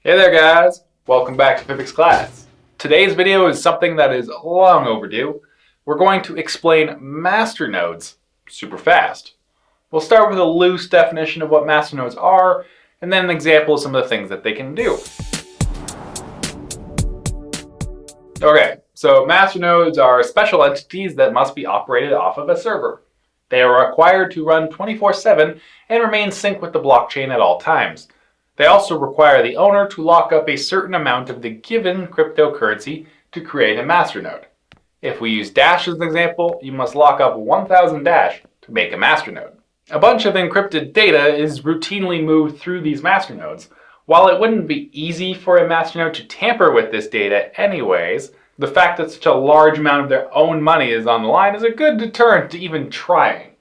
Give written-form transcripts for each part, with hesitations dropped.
Hey there guys, welcome back to PIVX Class. Today's video is something that is long overdue. We're going to explain masternodes super fast. We'll start with a loose definition of what masternodes are, and then an example of some of the things that they can do. Okay, so masternodes are special entities that must be operated off of a server. They are required to run 24/7 and remain synced with the blockchain at all times. They also require the owner to lock up a certain amount of the given cryptocurrency to create a masternode. If we use Dash as an example, you must lock up 1000 Dash to make a masternode. A bunch of encrypted data is routinely moved through these masternodes. While it wouldn't be easy for a masternode to tamper with this data anyways, the fact that such a large amount of their own money is on the line is a good deterrent to even trying.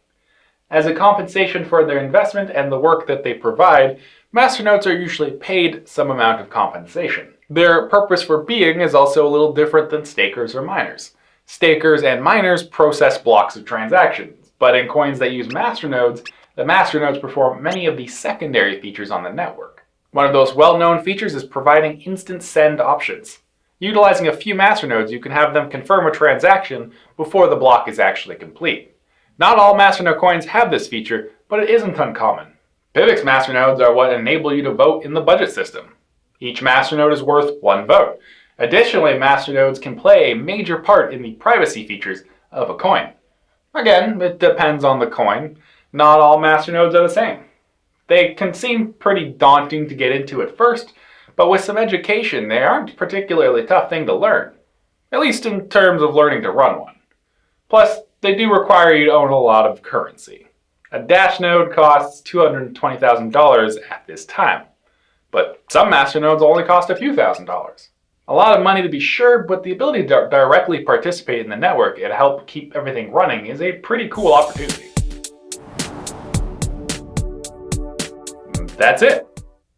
As a compensation for their investment and the work that they provide, masternodes are usually paid some amount of compensation. Their purpose for being is also a little different than stakers or miners. Stakers and miners process blocks of transactions, but in coins that use masternodes, the masternodes perform many of the secondary features on the network. One of those well-known features is providing instant send options. Utilizing a few masternodes, you can have them confirm a transaction before the block is actually complete. Not all masternode coins have this feature, but it isn't uncommon. PIVX masternodes are what enable you to vote in the budget system. Each masternode is worth one vote. Additionally, masternodes can play a major part in the privacy features of a coin. Again, it depends on the coin. Not all masternodes are the same. They can seem pretty daunting to get into at first, but with some education, they aren't a particularly tough thing to learn, at least in terms of learning to run one. Plus, they do require you to own a lot of currency. A Dash node costs $220,000 at this time, but some masternodes only cost a few $1,000s. A lot of money to be sure, but the ability to directly participate in the network and help keep everything running is a pretty cool opportunity. That's it.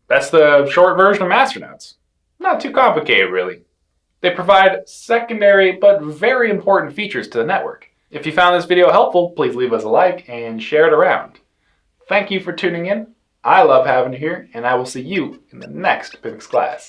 That's the short version of masternodes. Not too complicated, really. They provide secondary but very important features to the network. If you found this video helpful, please leave us a like and share it around. Thank you for tuning in. I love having you here, and I will see you in the next PIVX class.